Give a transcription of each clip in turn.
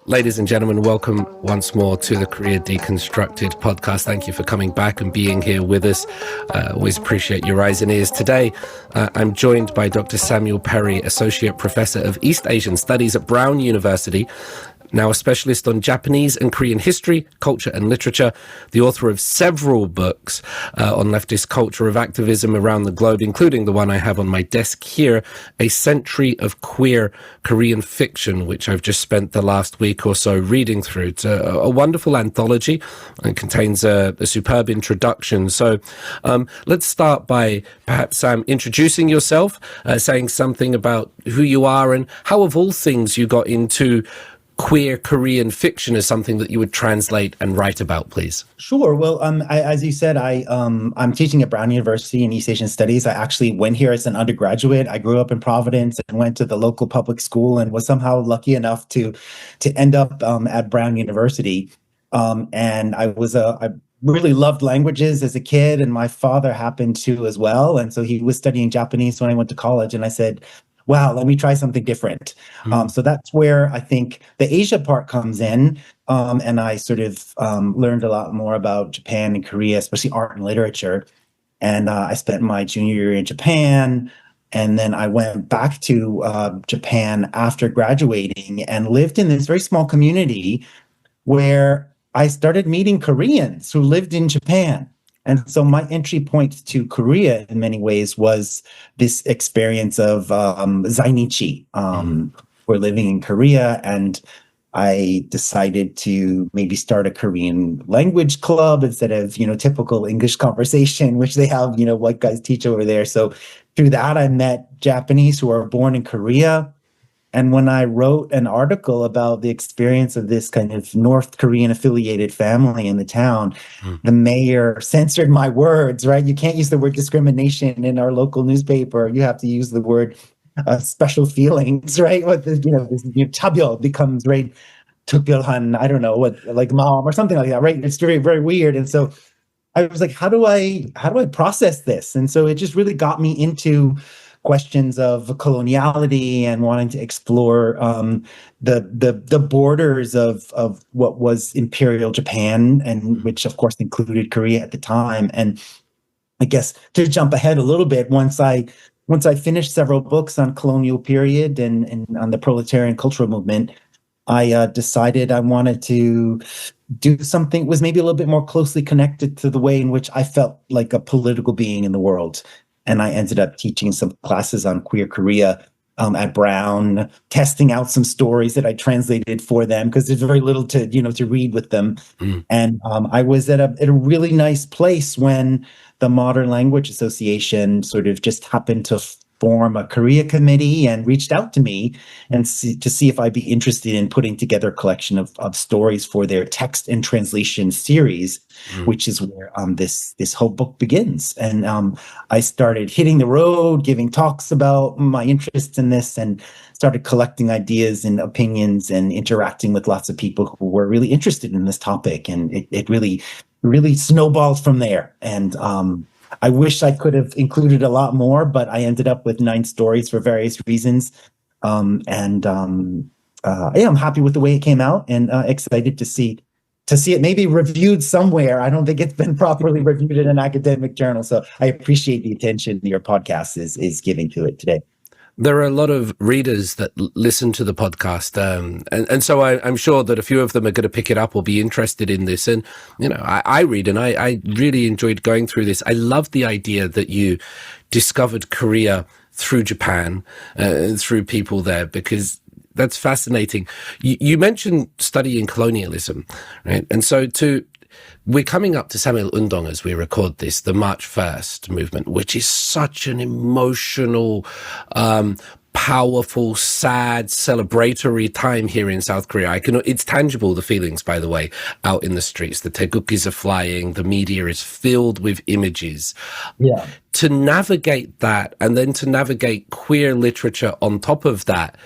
Ladies and gentlemen, welcome once more to the Korea Deconstructed podcast. Thank you for coming back and being here with us. Always appreciate your eyes and ears. Today, I'm joined by Dr. Samuel Perry, Associate Professor of East Asian Studies at Brown University, now a specialist on Japanese and Korean history, culture and literature, the author of several books on leftist culture of activism around the globe, including the one I have on my desk here, A Century of Queer Korean Fiction, which I've just spent the last week or so reading through. It's a wonderful anthology and contains a superb introduction. So let's start by perhaps, Sam, introducing yourself, saying something about who you are and how, of all things, you got into queer Korean fiction as something that you would translate and write about, please. Sure. Well, as you said, I'm teaching at Brown University in East Asian Studies. I actually went here as an undergraduate. I grew up in Providence and went to the local public school and was somehow lucky enough to end up at Brown University. And I really loved languages as a kid, and my father happened to as well. And so he was studying Japanese when I went to college, and I said, wow, let me try something different. So that's where I think the Asia part comes in. And I sort of learned a lot more about Japan and Korea, especially art and literature. And I spent my junior year in Japan. And then I went back to Japan after graduating and lived in this very small community where I started meeting Koreans who lived in Japan. And so my entry point to Korea in many ways was this experience of zainichi. We're living in Korea, and I decided to maybe start a Korean language club instead of, typical English conversation, which they have, white guys teach over there. So through that, I met Japanese who are born in Korea. And when I wrote an article about the experience of this kind of North Korean affiliated family in the town, the mayor censored my words, right? You can't use the word discrimination in our local newspaper. You have to use the word special feelings, right? What this tabyo becomes, right? Tukyeolhan, I don't know what, like mom or something like that, right? It's very, very weird. And so I was like, how do I process this? And so it just really got me into questions of coloniality and wanting to explore the borders of what was Imperial Japan, and which of course included Korea at the time. And I guess to jump ahead a little bit, once I finished several books on colonial period and on the proletarian cultural movement, I decided I wanted to do something that was maybe a little bit more closely connected to the way in which I felt like a political being in the world. And I ended up teaching some classes on queer Korea at Brown, testing out some stories that I translated for them because there's very little to read with them. And I was at a really nice place when the Modern Language Association sort of just happened to form a Korea committee and reached out to me and to see if I'd be interested in putting together a collection of stories for their text and translation series, which is where this whole book begins. And I started hitting the road, giving talks about my interests in this, and started collecting ideas and opinions and interacting with lots of people who were really interested in this topic. And it really, really snowballed from there. And I wish I could have included a lot more, but I ended up with 9 stories for various reasons. I'm happy with the way it came out, and excited to see it maybe reviewed somewhere. I don't think it's been properly reviewed in an academic journal. So I appreciate the attention your podcast is giving to it today. There are a lot of readers that listen to the podcast, and so I'm sure that a few of them are going to pick it up or be interested in this. And, I read, and I really enjoyed going through this. I love the idea that you discovered Korea through Japan, through people there, because that's fascinating. You mentioned studying colonialism, right? And so we're coming up to Samuel Undong as we record this, the March 1st movement, which is such an emotional, powerful, sad, celebratory time here in South Korea. It's tangible, the feelings, by the way, out in the streets. The taegukis are flying, the media is filled with images. Yeah. To navigate that, and then to navigate queer literature on top of that,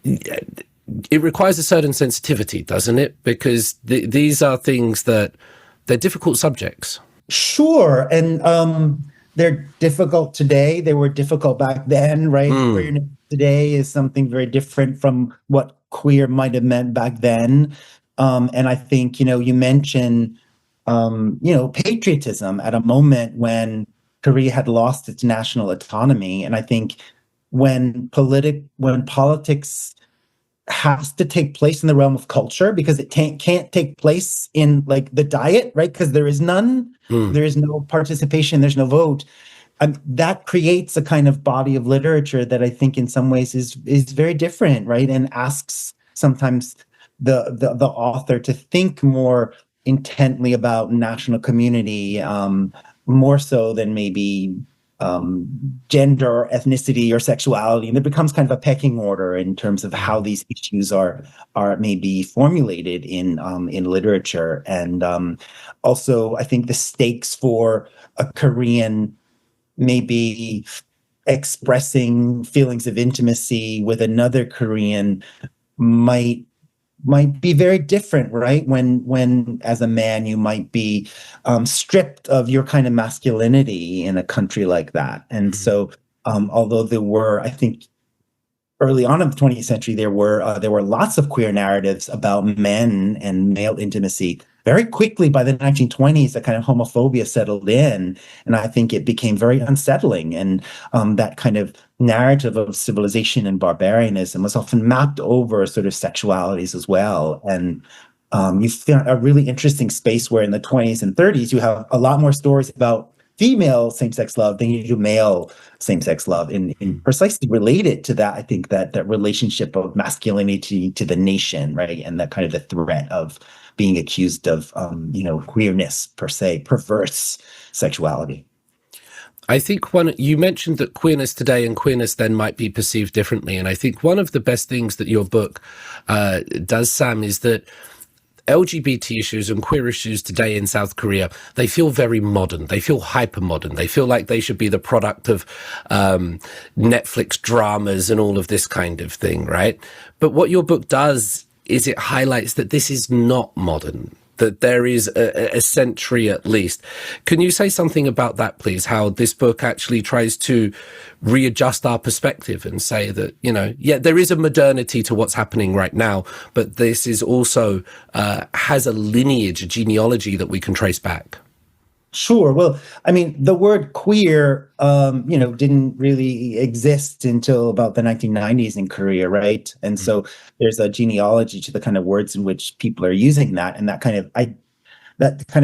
it requires a certain sensitivity, doesn't it? Because these are things they're difficult subjects. Sure. And they're difficult today. They were difficult back then, right? Queerness today is something very different from what queer might have meant back then. And I think, you mentioned, patriotism at a moment when Korea had lost its national autonomy. And I think when politics has to take place in the realm of culture, because it can't take place in like the diet, right? Because there is none, there is no participation, there's no vote. That creates a kind of body of literature that I think in some ways is very different, right? And asks sometimes the author to think more intently about national community, more so than maybe gender or ethnicity or sexuality. And it becomes kind of a pecking order in terms of how these issues are maybe formulated in literature. And also, I think the stakes for a Korean maybe expressing feelings of intimacy with another Korean might be very different, right? When as a man you might be stripped of your kind of masculinity in a country like that. And so although there were, I think, early on in the 20th century, there were lots of queer narratives about men and male intimacy. Very quickly, by the 1920s, a kind of homophobia settled in, and I think it became very unsettling. And that kind of narrative of civilization and barbarianism was often mapped over sort of sexualities as well. And you found a really interesting space where in the 20s and 30s, you have a lot more stories about female same-sex love than you do male same-sex love, in precisely related to that. I think that relationship of masculinity to the nation, right, and that kind of the threat of being accused of queerness per se, perverse sexuality. I think you mentioned that queerness today and queerness then might be perceived differently, and I think one of the best things that your book does, Sam, is that LGBT issues and queer issues today in South Korea, they feel very modern. They feel hyper modern. They feel like they should be the product of Netflix dramas and all of this kind of thing, right? But what your book does is it highlights that this is not modern, that there is a century at least. Can you say something about that, please? How this book actually tries to readjust our perspective and say that, there is a modernity to what's happening right now, but this is also has a lineage, a genealogy that we can trace back. Sure. Well, I mean, the word queer, didn't really exist until about the 1990s in Korea, right? And so there's a genealogy to the kind of words in which people are using that, and that kind of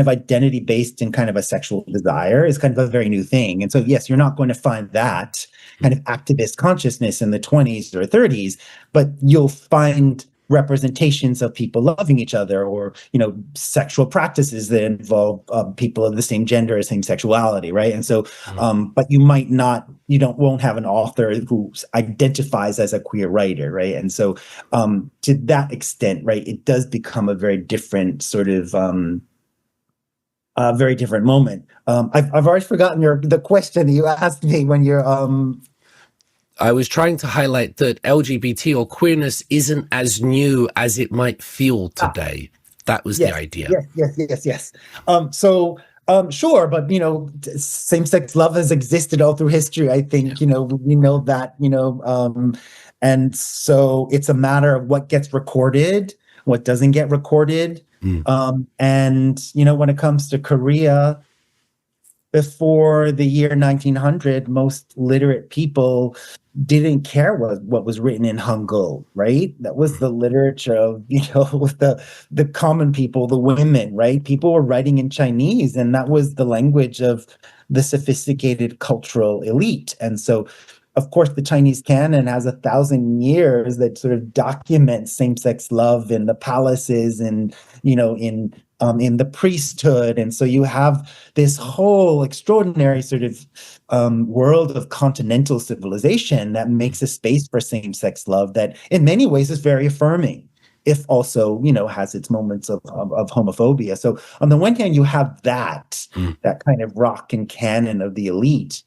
identity based in kind of a sexual desire is kind of a very new thing. And so, yes, you're not going to find that kind of activist consciousness in the 20s or 30s, but you'll find representations of people loving each other, or sexual practices that involve people of the same gender or same sexuality, right? And so but you won't have an author who identifies as a queer writer, right? And so to that extent, right, it does become a very different sort of a very different moment. I've already forgotten the question that you asked me when you're I was trying to highlight that LGBT or queerness isn't as new as it might feel today. That was the idea. Yes. Sure, but same-sex love has existed all through history. I think we know that. And so it's a matter of what gets recorded, what doesn't get recorded. And when it comes to Korea, before the year 1900, most literate people didn't care what was written in Hangul, right? That was the literature of, with the common people, the women, right? People were writing in Chinese, and that was the language of the sophisticated cultural elite. And so, of course, the Chinese canon has 1,000 years that sort of documents same-sex love in the palaces and, in the priesthood. And so you have this whole extraordinary sort of world of continental civilization that makes a space for same-sex love that in many ways is very affirming, if also, has its moments of homophobia. So on the one hand, you have that kind of rock and canon of the elite.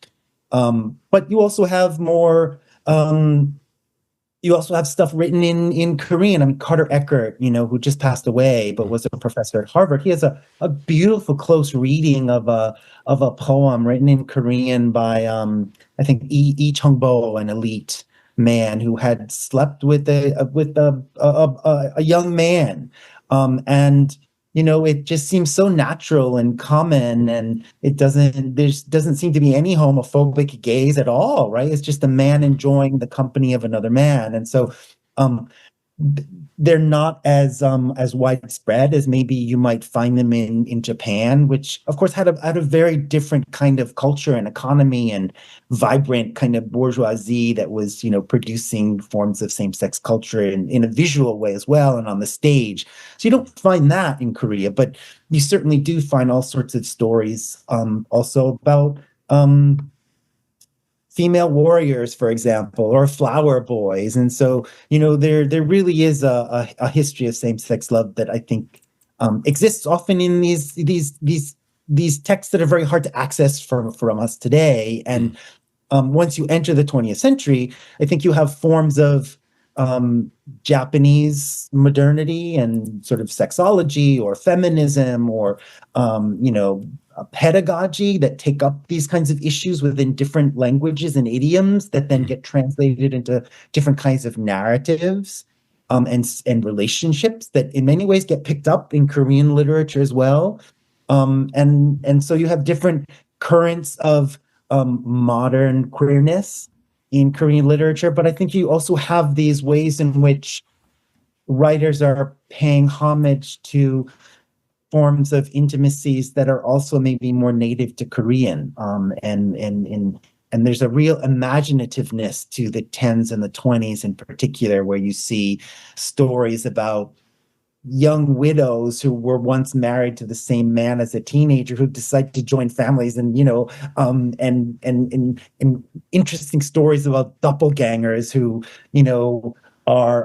But you also have more, you also have stuff written in Korean. I mean, Carter Eckert, who just passed away, but was a professor at Harvard. He has a beautiful close reading of a poem written in Korean by, I think, Yi Chungbo, an elite man who had slept with a young man, and it just seems so natural and common, and doesn't seem to be any homophobic gaze at all, right? It's just a man enjoying the company of another man, and so um, they're not as widespread as maybe you might find them in Japan, which of course had a very different kind of culture and economy and vibrant kind of bourgeoisie that was producing forms of same-sex culture in a visual way as well and on the stage. So you don't find that in Korea, but you certainly do find all sorts of stories also about female warriors, for example, or flower boys. And so, there really is a history of same-sex love that I think exists often in these texts that are very hard to access from us today. And once you enter the 20th century, I think you have forms of Japanese modernity and sort of sexology or feminism or a pedagogy that take up these kinds of issues within different languages and idioms that then get translated into different kinds of narratives and relationships that in many ways get picked up in Korean literature as well. And so you have different currents of modern queerness in Korean literature, but I think you also have these ways in which writers are paying homage to forms of intimacies that are also maybe more native to Korean, and there's a real imaginativeness to the 10s and the 20s in particular, where you see stories about young widows who were once married to the same man as a teenager who decide to join families, and and interesting stories about doppelgangers who are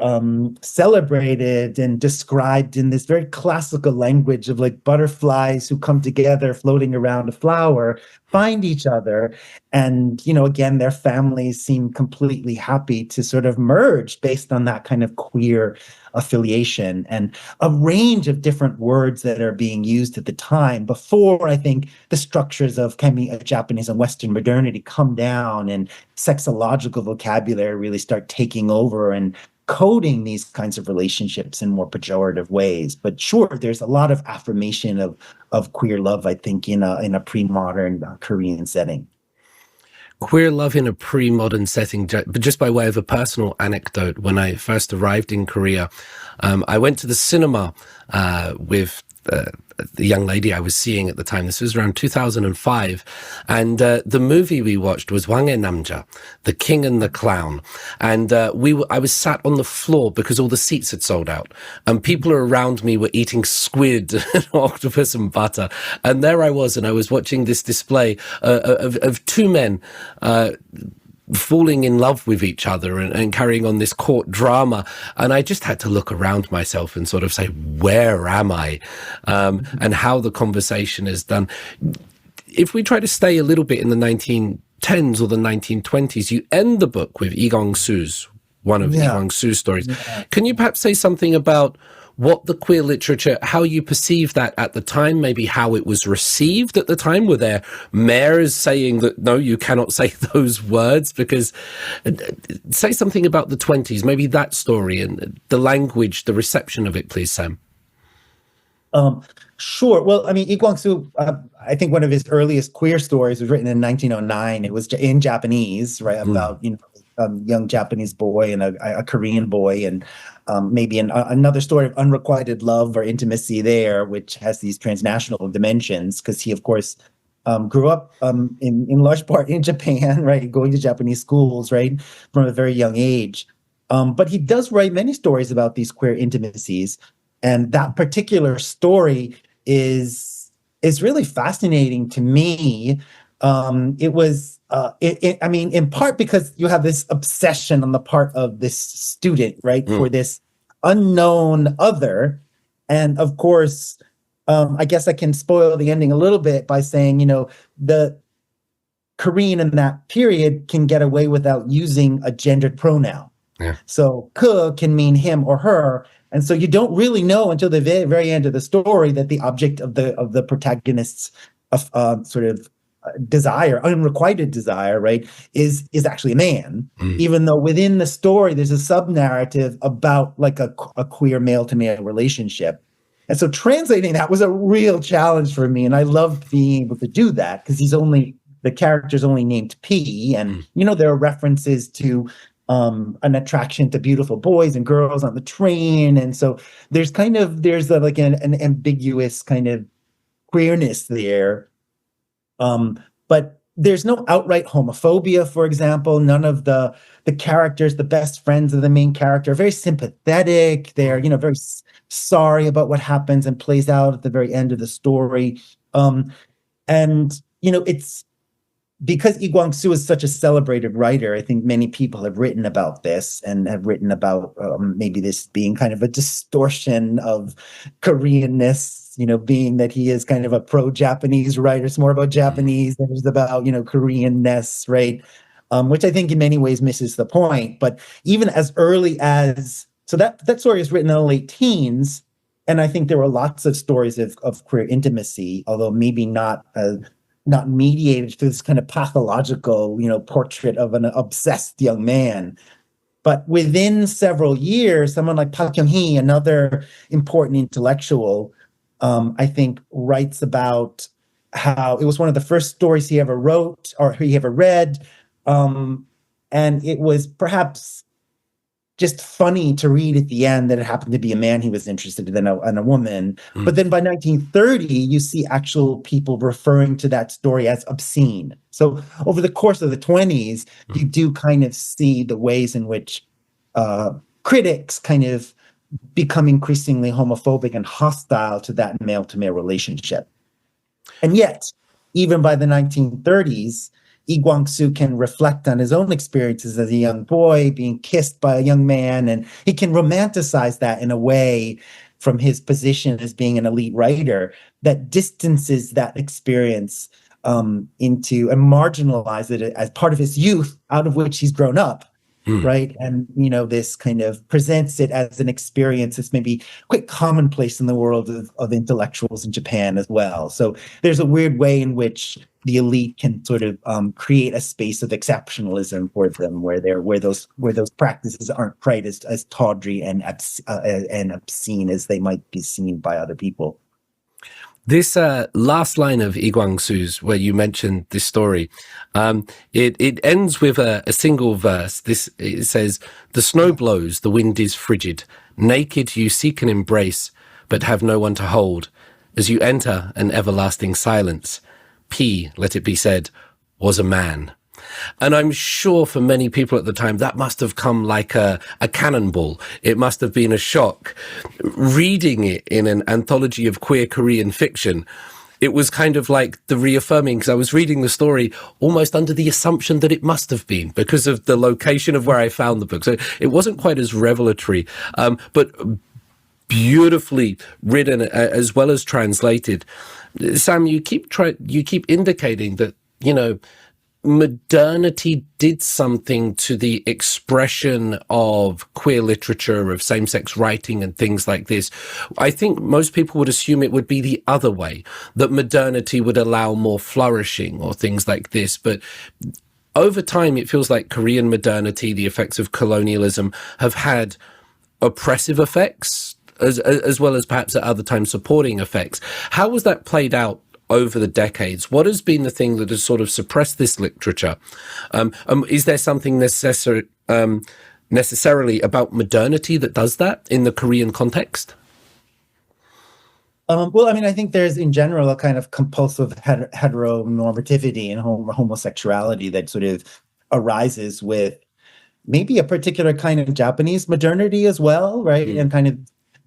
celebrated and described in this very classical language of like butterflies who come together floating around a flower, find each other, and again their families seem completely happy to sort of merge based on that kind of queer affiliation, and a range of different words that are being used at the time before I think the structures of Japanese and Western modernity come down and sexological vocabulary really start taking over and coding these kinds of relationships in more pejorative ways. But sure, there's a lot of affirmation of queer love, I think, in a pre-modern Korean setting. Queer love in a pre-modern setting, but just by way of a personal anecdote, when I first arrived in Korea, I went to the cinema with the young lady I was seeing at the time. This was around 2005. And the movie we watched was Wanghae Namja, The King and the Clown. And I was sat on the floor because all the seats had sold out. And people around me were eating squid and octopus and butter. And there I was, and I was watching this display of two men falling in love with each other and carrying on this court drama. And I just had to look around myself and sort of say, where am I? And how the conversation is done. If we try to stay a little bit in the 1910s or the 1920s, you end the book with Yi Gwangsu's, one of Yi Gwangsu's stories. Yeah. Can you perhaps say something about what the queer literature, how you perceive that at the time, maybe how it was received at the time? Were there mayors saying that, no, you cannot say those words? Because say something about the 20s, maybe that story and the language, the reception of it, please, Sam. Sure. Well, I mean, Yi Gwangsu, I think one of his earliest queer stories was written in 1909. It was in Japanese, right, about, young Japanese boy and a Korean boy, and maybe another story of unrequited love or intimacy there, which has these transnational dimensions, because he, of course, grew up in large part in Japan, right, going to Japanese schools, right, from a very young age. But he does write many stories about these queer intimacies, and that particular story is really fascinating to me. It was, I mean, in part because you have this obsession on the part of this student, right, for this unknown other. And of course, I guess I can spoil the ending a little bit by saying, the Korean in that period can get away without using a gendered pronoun. Yeah. So ke can mean him or her. And so you don't really know until the very end of the story that the object of the protagonist's sort of desire, unrequited desire, right, is actually a man, Mm. even though within the story there's a sub-narrative about like a queer male-to-male relationship. And so translating that was a real challenge for me, and I loved being able to do that because the character's only named P, and there are references to an attraction to beautiful boys and girls on the train, and so there's like an ambiguous kind of queerness there. But there's no outright homophobia, for example. None of the characters, the best friends of the main character, are very sympathetic. They're, very sorry about what happens and plays out at the very end of the story. And, it's because Yi Gwangsu is such a celebrated writer. I think many people have written about this and have written about maybe this being kind of a distortion of Koreanness, being that he is kind of a pro-Japanese writer. It's more about Japanese than it's about, Koreanness, right? Which I think in many ways misses the point. But even as early as, so that story is written in the late teens, and I think there were lots of stories of queer intimacy, although maybe not mediated through this kind of pathological, portrait of an obsessed young man. But within several years, someone like Park Kyung-hee, another important intellectual, I think writes about how it was one of the first stories he ever wrote or he ever read. And it was perhaps just funny to read at the end that it happened to be a man he was interested in and a woman. But then by 1930, you see actual people referring to that story as obscene. So over the course of the 20s, you do kind of see the ways in which critics kind of become increasingly homophobic and hostile to that male-to-male relationship. And yet, even by the 1930s, Yi Gwangsu can reflect on his own experiences as a young boy being kissed by a young man, and he can romanticize that in a way from his position as being an elite writer that distances that experience into and marginalize it as part of his youth out of which he's grown up. Right. And, this kind of presents it as an experience that's maybe quite commonplace in the world of intellectuals in Japan as well. So there's a weird way in which the elite can sort of create a space of exceptionalism for them where those practices aren't quite as tawdry and obscene as they might be seen by other people. This last line of Yi Gwangsu's, where you mentioned this story, it ends with a single verse. It says, "The snow blows, the wind is frigid. Naked you seek an embrace, but have no one to hold. As you enter an everlasting silence, P, let it be said, was a man." And I'm sure for many people at the time, that must have come like a cannonball. It must have been a shock. Reading it in an anthology of queer Korean fiction, it was kind of like the reaffirming, because I was reading the story almost under the assumption that it must have been because of the location of where I found the book. So it wasn't quite as revelatory, but beautifully written as well as translated. Sam, you keep indicating that, modernity did something to the expression of queer literature, of same-sex writing and things like this. I think most people would assume it would be the other way, that modernity would allow more flourishing or things like this. But over time, it feels like Korean modernity, the effects of colonialism, have had oppressive effects as well as perhaps at other times supporting effects. How was that played out over the decades? What has been the thing that has sort of suppressed this literature? Is there something necessarily about modernity that does that in the Korean context? Well, I mean, I think there's in general a kind of compulsive heteronormativity and homosexuality that sort of arises with maybe a particular kind of Japanese modernity as well, right? And kind of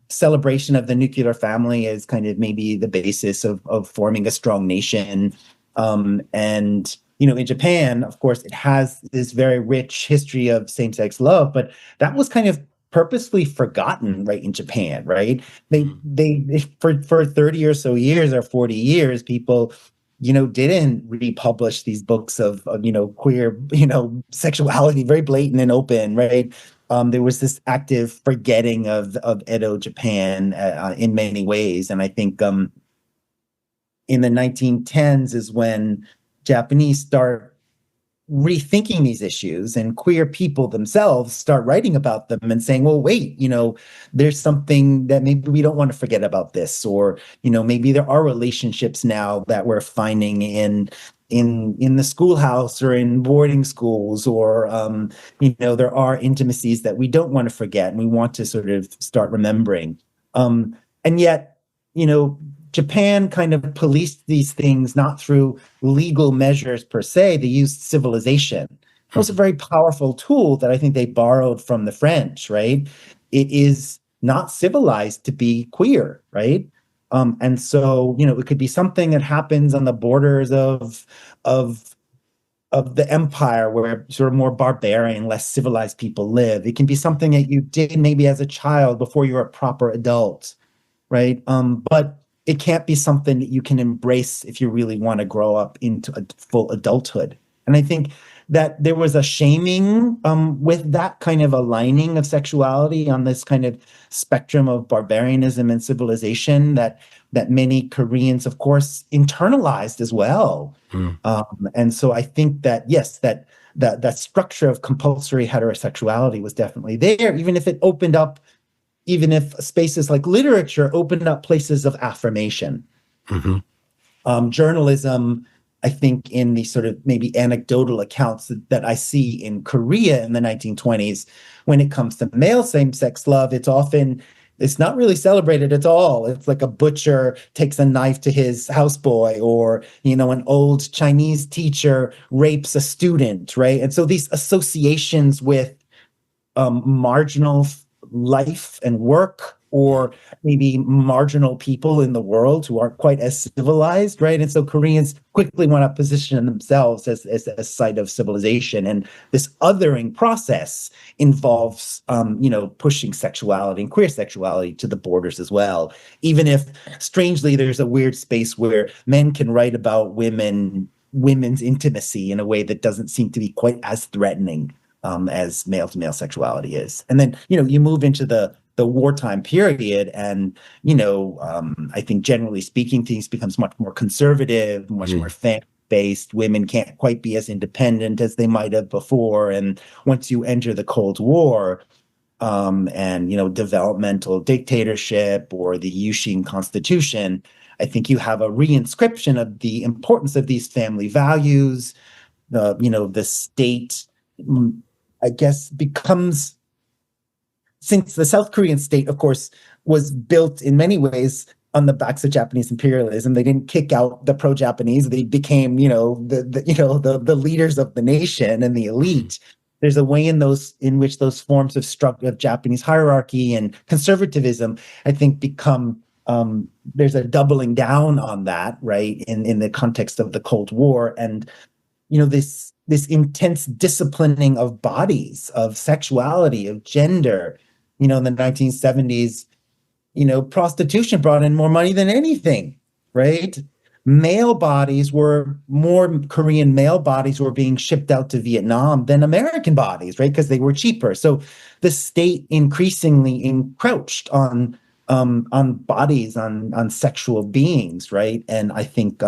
celebration of the nuclear family is kind of maybe the basis of forming a strong nation. And, in Japan, of course, it has this very rich history of same-sex love, but that was kind of purposely forgotten, right, in Japan, right? They for 30 or so years or 40 years, people, didn't republish these books of queer, sexuality, very blatant and open, right? There was this active forgetting of Edo Japan in many ways. And I think in the 1910s is when Japanese start rethinking these issues, and queer people themselves start writing about them and saying, well, wait, there's something that maybe we don't want to forget about this, or maybe there are relationships now that we're finding in the schoolhouse or in boarding schools, or there are intimacies that we don't want to forget and we want to sort of start remembering. And yet, Japan kind of policed these things not through legal measures per se. They used civilization. It was a very powerful tool that I think they borrowed from the French, right? It is not civilized to be queer, right? And so, it could be something that happens on the borders of the empire, where sort of more barbarian, less civilized people live. It can be something that you did maybe as a child before you're a proper adult, right? But it can't be something that you can embrace if you really want to grow up into a full adulthood. And I think that there was a shaming with that kind of aligning of sexuality on this kind of spectrum of barbarianism and civilization that many Koreans, of course, internalized as well. And so I think that, yes, that structure of compulsory heterosexuality was definitely there, even if spaces like literature opened up places of affirmation. Journalism, I think, in the sort of maybe anecdotal accounts that I see in Korea in the 1920s, when it comes to male same-sex love, it's not really celebrated at all. It's like a butcher takes a knife to his houseboy, or, an old Chinese teacher rapes a student, right? And so these associations with marginal life and work, or maybe marginal people in the world who aren't quite as civilized, right? And so Koreans quickly want to position themselves as a site of civilization. And this othering process involves, pushing sexuality and queer sexuality to the borders as well. Even if, strangely, there's a weird space where men can write about women's intimacy in a way that doesn't seem to be quite as threatening as male-to-male sexuality is. And then, you move into the wartime period, and, I think generally speaking, things becomes much more conservative, much more family-based. Women can't quite be as independent as they might have before. And once you enter the Cold War, and, developmental dictatorship or the Yushin Constitution, I think you have a reinscription of the importance of these family values. The state, I guess, becomes, since the South Korean state, of course, was built in many ways on the backs of Japanese imperialism. They didn't kick out the pro-Japanese. They became, the leaders of the nation and the elite. There's a way in which those forms of Japanese hierarchy and conservatism, I think, become, there's a doubling down on that, right, in the context of the Cold War. And, this intense disciplining of bodies, of sexuality, of gender. In the 1970s, prostitution brought in more money than anything, right? More Korean male bodies were being shipped out to Vietnam than American bodies, right? Because they were cheaper. So the state increasingly encroached on bodies, on sexual beings, right? And I think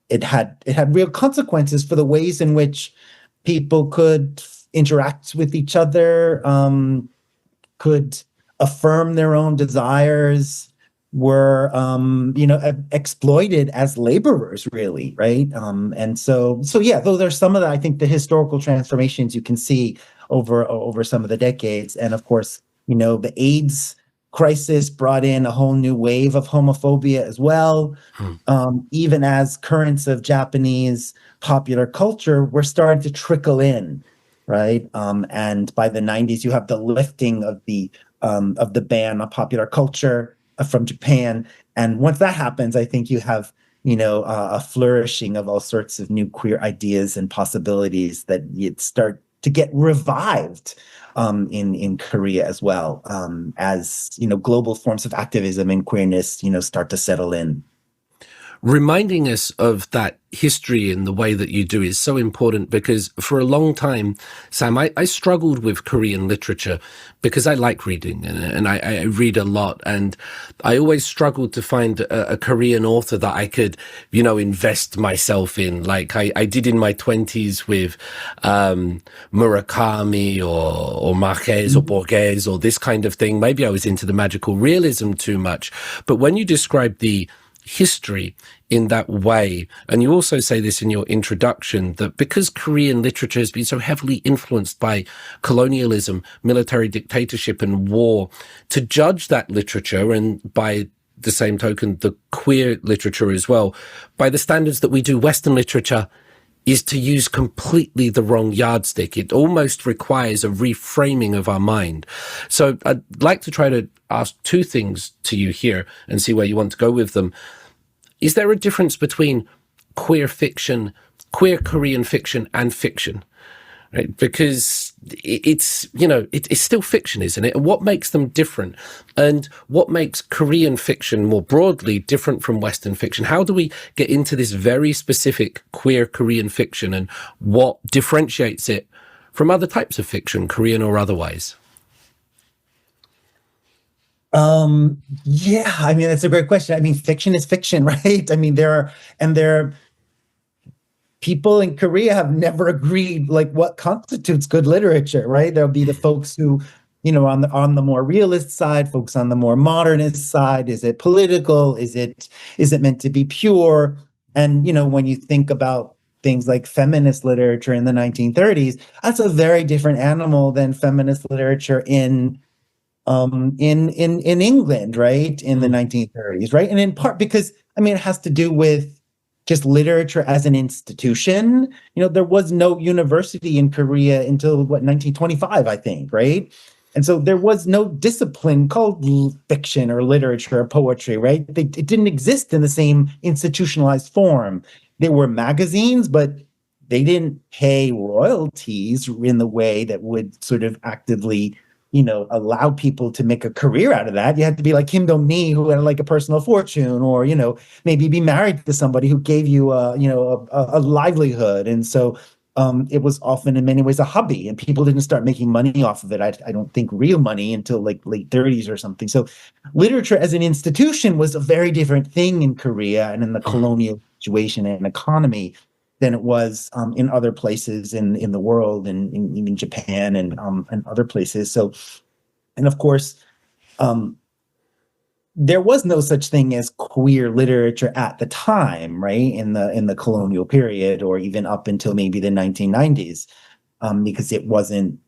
it had real consequences for the ways in which people could interact with each other, could affirm their own desires, were exploited as laborers, really, right? And so yeah, those are some of the, I think, the historical transformations you can see over some of the decades. And of course, the AIDS crisis brought in a whole new wave of homophobia as well. Even as currents of Japanese popular culture were starting to trickle in, right? And by the 90s, you have the lifting of the ban on popular culture from Japan. And once that happens, I think you have, a flourishing of all sorts of new queer ideas and possibilities that you'd start to get revived in Korea as well, as global forms of activism and queerness start to settle in. reminding us of that history in the way that you do is so important, because for a long time, Sam, I struggled with Korean literature because I like reading and I read a lot, and I always struggled to find a Korean author that I could, invest myself in, like I did in my 20s with Murakami or Marquez or Borges or this kind of thing. Maybe I was into the magical realism too much. But when you describe the history in that way, and you also say this in your introduction, that because Korean literature has been so heavily influenced by colonialism, military dictatorship and war, to judge that literature, and by the same token the queer literature as well, by the standards that we do Western literature, is to use completely the wrong yardstick. It almost requires a reframing of our mind. So I'd like to try to ask two things to you here and see where you want to go with them. Is there a difference between queer fiction, queer Korean fiction, and fiction? Right? Because it's still fiction, isn't it? And what makes them different? And what makes Korean fiction more broadly different from Western fiction? How do we get into this very specific queer Korean fiction, and what differentiates it from other types of fiction, Korean or otherwise? Yeah, I mean, that's a great question. I mean, fiction is fiction, right? I mean, there are people in Korea have never agreed like what constitutes good literature, right? There'll be the folks who, on the more realist side, folks on the more modernist side. Is it political? Is it meant to be pure? And when you think about things like feminist literature in the 1930s, that's a very different animal than feminist literature in England, right, in the 1930s, right? And in part because, it has to do with just literature as an institution. There was no university in Korea until 1925, I think, right? And so there was no discipline called fiction or literature or poetry, right? It didn't exist in the same institutionalized form. There were magazines, but they didn't pay royalties in the way that would sort of actively allow people to make a career out of that. You had to be like Kim Dong-mi, who had like a personal fortune, or, maybe be married to somebody who gave you a livelihood. And so it was often in many ways a hobby, and people didn't start making money off of it. I don't think real money until like late 30s or something. So literature as an institution was a very different thing in Korea and in the colonial situation and economy than it was in other places in the world, and in Japan and other places. So, and of course, there was no such thing as queer literature at the time, right? In the colonial period, or even up until maybe the 1990s, because it wasn't.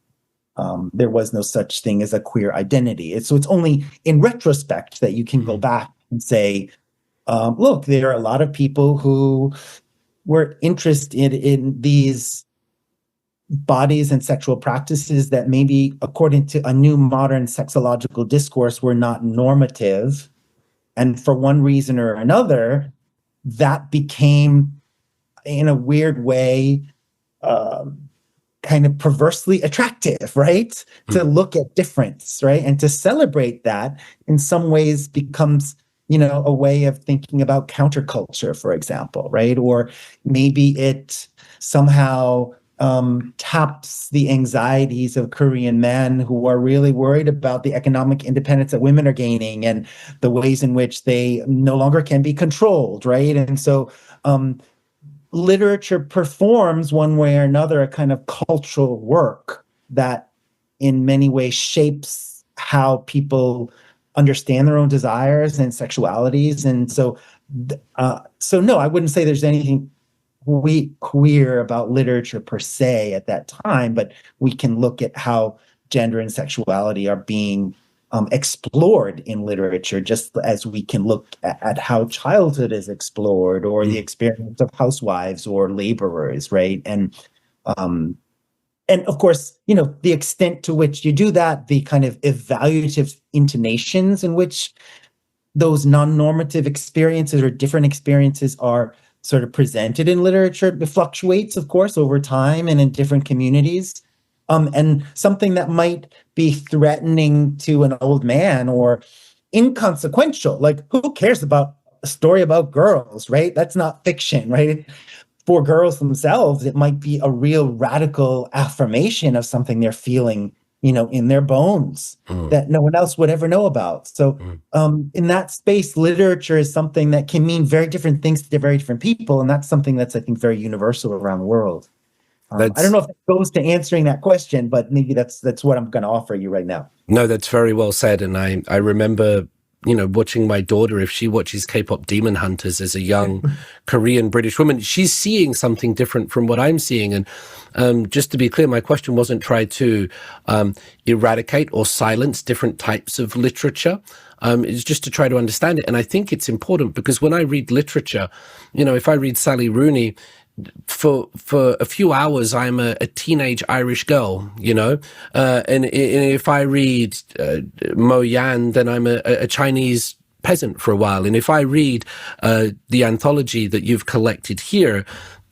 There was no such thing as a queer identity. So it's only in retrospect that you can go back and say, look, there are a lot of people who were interested in these bodies and sexual practices that maybe, according to a new modern sexological discourse, were not normative. And for one reason or another, that became, in a weird way, kind of perversely attractive, right? To look at difference, right? And to celebrate that in some ways becomes a way of thinking about counterculture, for example, right? Or maybe it somehow taps the anxieties of Korean men who are really worried about the economic independence that women are gaining and the ways in which they no longer can be controlled, right? And so literature performs one way or another a kind of cultural work that in many ways shapes how people understand their own desires and sexualities. And so no, I wouldn't say there's anything queer about literature per se at that time, but we can look at how gender and sexuality are being explored in literature, just as we can look at how childhood is explored, or the experience of housewives or laborers, right? And of course, the extent to which you do that, the kind of evaluative intonations in which those non-normative experiences or different experiences are sort of presented in literature, it fluctuates, of course, over time and in different communities. And something that might be threatening to an old man or inconsequential, like who cares about a story about girls, right? That's not fiction, right? For girls themselves, it might be a real radical affirmation of something they're feeling, in their bones that no one else would ever know about. So, in that space, literature is something that can mean very different things to very different people, and that's something that's, I think, very universal around the world. I don't know if that goes to answering that question, but maybe that's what I'm going to offer you right now. No, that's very well said. And I remember, watching my daughter, if she watches K-pop Demon Hunters as a young Korean British woman, she's seeing something different from what I'm seeing. And just to be clear, my question wasn't try to eradicate or silence different types of literature. It's just to try to understand it. And I think it's important because when I read literature, if I read Sally Rooney, for a few hours, I'm a teenage Irish girl, and if I read Mo Yan, then I'm a Chinese peasant for a while. And if I read the anthology that you've collected here,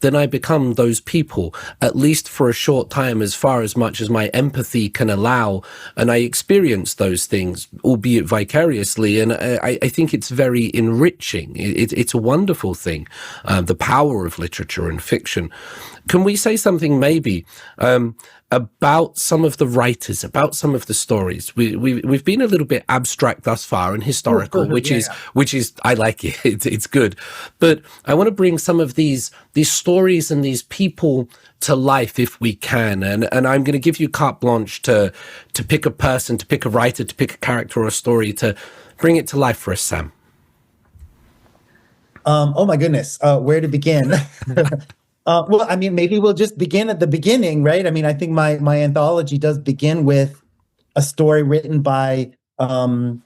then I become those people, at least for a short time, as far as much as my empathy can allow. And I experience those things, albeit vicariously. And I think it's very enriching. It's a wonderful thing, the power of literature and fiction. Can we say something maybe about some of the writers, about some of the stories? We've been a little bit abstract thus far and historical, which is I like it. It's good, but I want to bring some of these stories and these people to life if we can. And I'm going to give you carte blanche to pick a person, to pick a writer, to pick a character or a story, to bring it to life for us, Sam. Oh my goodness, where to begin? Well, I mean, maybe we'll just begin at the beginning, right? I mean, I think my anthology does begin with a story written by Seoyoung,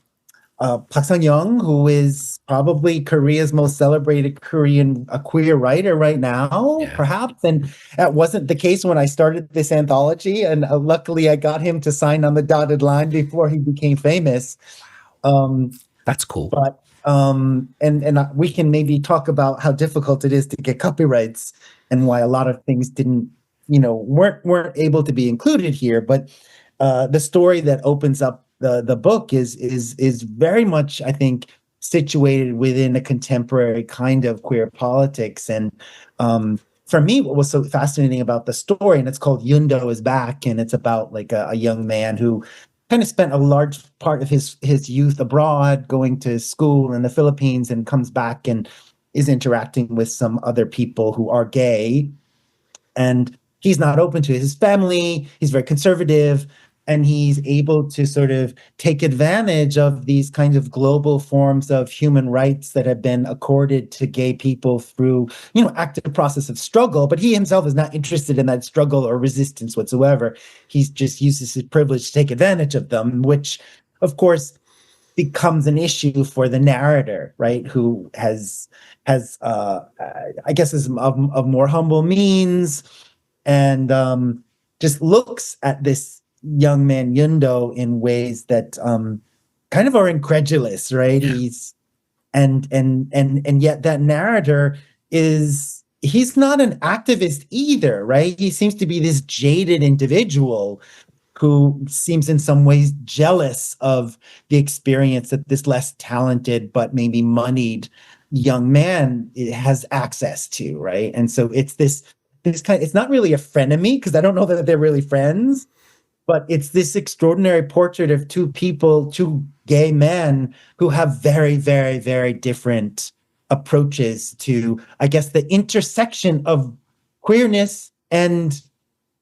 who is probably Korea's most celebrated queer writer right now, perhaps. And that wasn't the case when I started this anthology. And luckily, I got him to sign on the dotted line before he became famous. That's cool. But and we can maybe talk about how difficult it is to get copyrights and why a lot of things weren't able to be included here. But the story that opens up the book is very much, I think, situated within a contemporary kind of queer politics. And for me, what was so fascinating about the story, and it's called Yundo is Back, and it's about like a young man who kind of spent a large part of his youth abroad, going to school in the Philippines, and comes back and is interacting with some other people who are gay. And he's not open to his family. He's very conservative. And he's able to sort of take advantage of these kinds of global forms of human rights that have been accorded to gay people through, active process of struggle. But he himself is not interested in that struggle or resistance whatsoever. He just uses his privilege to take advantage of them, which, of course, becomes an issue for the narrator, right? Who has I guess, is of more humble means, and just looks at this young man Yundo in ways that kind of are incredulous, right? He's and yet that narrator he's not an activist either, right? He seems to be this jaded individual who seems in some ways jealous of the experience that this less talented but maybe moneyed young man has access to, right? And so it's this kind, it's not really a frenemy, because I don't know that they're really friends, but it's this extraordinary portrait of two gay men who have very, very, very different approaches to, I guess, the intersection of queerness and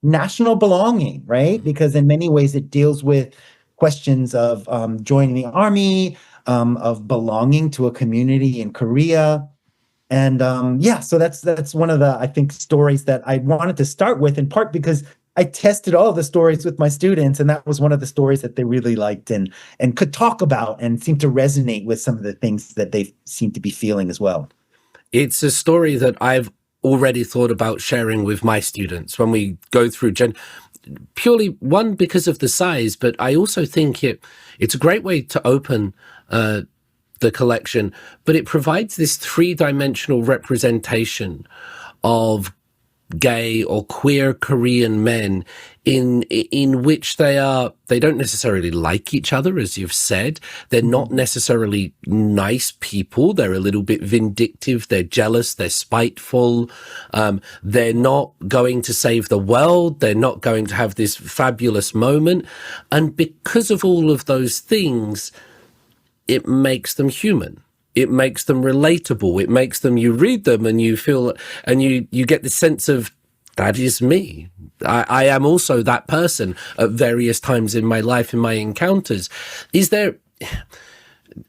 national belonging, right? Because in many ways it deals with questions of joining the army, of belonging to a community in Korea. And so that's one of the, I think, stories that I wanted to start with, in part because I tested all of the stories with my students, and that was one of the stories that they really liked and could talk about and seemed to resonate with some of the things that they seem to be feeling as well. It's a story that I've already thought about sharing with my students when we go through purely, one, because of the size, but I also think it's a great way to open the collection, but it provides this three-dimensional representation of gay or queer Korean men in which they don't necessarily like each other, as you've said. They're not necessarily nice people. They're a little bit vindictive. They're jealous. They're spiteful. They're not going to save the world. They're not going to have this fabulous moment. And because of all of those things, it makes them human. It makes them relatable. It makes them, you read them and you feel, and you get the sense of, that is me. I am also that person at various times in my life, in my encounters. Is there,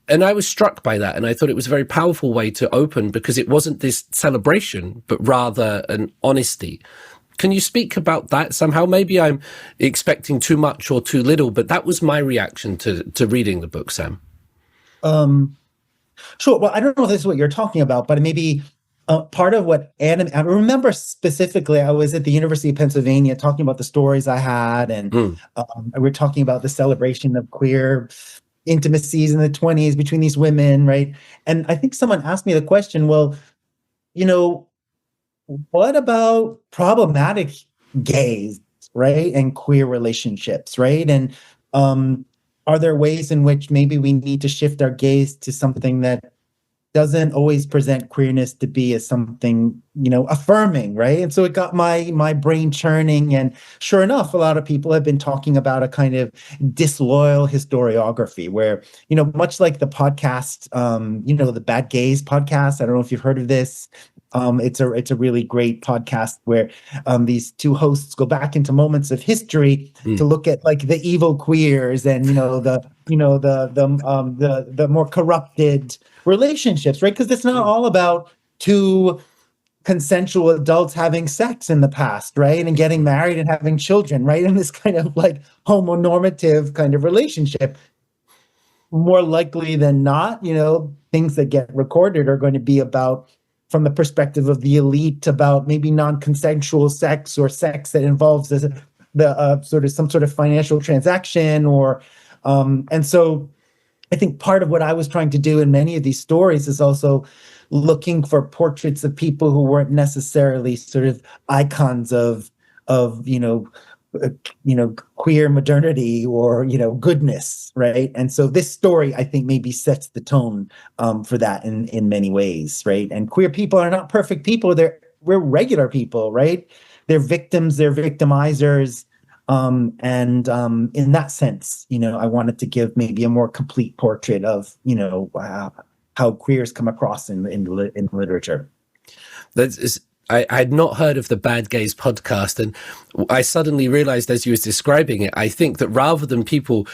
and I was struck by that, and I thought it was a very powerful way to open, because it wasn't this celebration, but rather an honesty. Can you speak about that somehow? Maybe I'm expecting too much or too little, but that was my reaction to reading the book, Sam. Sure. Well, I don't know if this is what you're talking about, but maybe part of what I remember specifically, I was at the University of Pennsylvania talking about the stories I had, and we were talking about the celebration of queer intimacies in the 1920s between these women, right? And I think someone asked me the question, well, what about problematic gays, right? And queer relationships, right? And are there ways in which maybe we need to shift our gaze to something that doesn't always present queerness to be as something, affirming, right? And so it got my brain churning. And sure enough, a lot of people have been talking about a kind of disloyal historiography where, much like the podcast, the Bad Gays podcast. I don't know if you've heard of this. It's a really great podcast where these two hosts go back into moments of history to look at like the evil queers and the more corrupted relationships, right? Because it's not all about two consensual adults having sex in the past, right? And getting married and having children, right? In this kind of like homonormative kind of relationship. More likely than not, things that get recorded are going to be about, from the perspective of the elite, about maybe non-consensual sex or sex that involves some sort of financial transaction, or and so I think part of what I was trying to do in many of these stories is also looking for portraits of people who weren't necessarily sort of icons of queer modernity or goodness, right? And so this story, I think, maybe sets the tone for that in many ways, right? And queer people are not perfect people. We're regular people, right? They're victims, they're victimizers. And in that sense, I wanted to give maybe a more complete portrait of, how queers come across in literature. I had not heard of the Bad Gays podcast, and I suddenly realized as you was describing it, I think that rather than people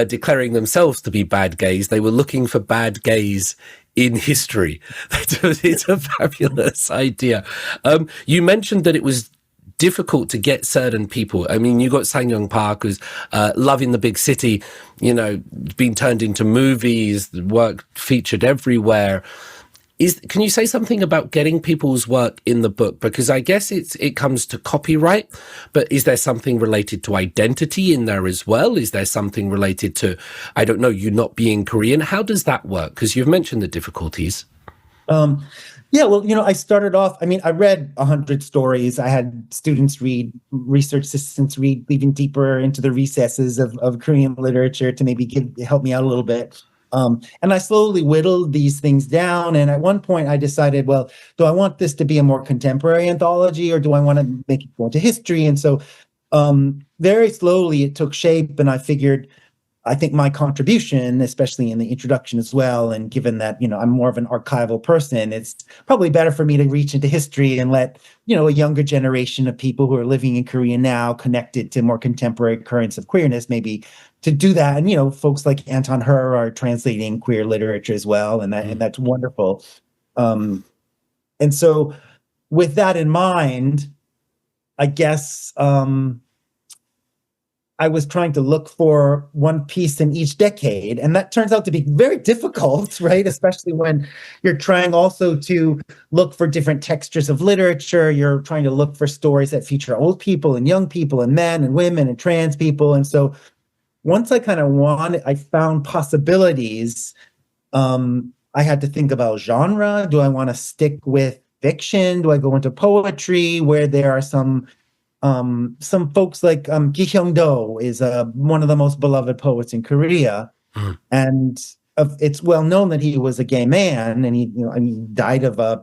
declaring themselves to be bad gays, they were looking for bad gays in history. It's a fabulous idea. You mentioned that it was difficult to get certain people. I mean, you got Seoyoung Park, who's Love in the Big City, been turned into movies, the work featured everywhere. Can you say something about getting people's work in the book? Because I guess it comes to copyright, but is there something related to identity in there as well? Is there something related to, I don't know, you not being Korean? How does that work? Because you've mentioned the difficulties. Yeah, well, I started off, I read 100 stories. I had students read, research assistants read even deeper into the recesses of Korean literature to maybe help me out a little bit. And I slowly whittled these things down. And at one point I decided, well, do I want this to be a more contemporary anthology, or do I want to make it go into history? And so very slowly it took shape, and I think my contribution, especially in the introduction as well, and given that, I'm more of an archival person, it's probably better for me to reach into history and let, a younger generation of people who are living in Korea now, connected to more contemporary currents of queerness, maybe to do that. And, folks like Anton Her are translating queer literature as well. And that's wonderful. And so with that in mind, I guess, I was trying to look for one piece in each decade, and that turns out to be very difficult, right? Especially when you're trying also to look for different textures of literature. You're trying to look for stories that feature old people and young people and men and women and trans people. And so once I found possibilities. I had to think about genre. Do I want to stick with fiction? Do I go into poetry where there are some folks like Gi Hyung-do is one of the most beloved poets in Korea, and it's well known that he was a gay man, and he died of a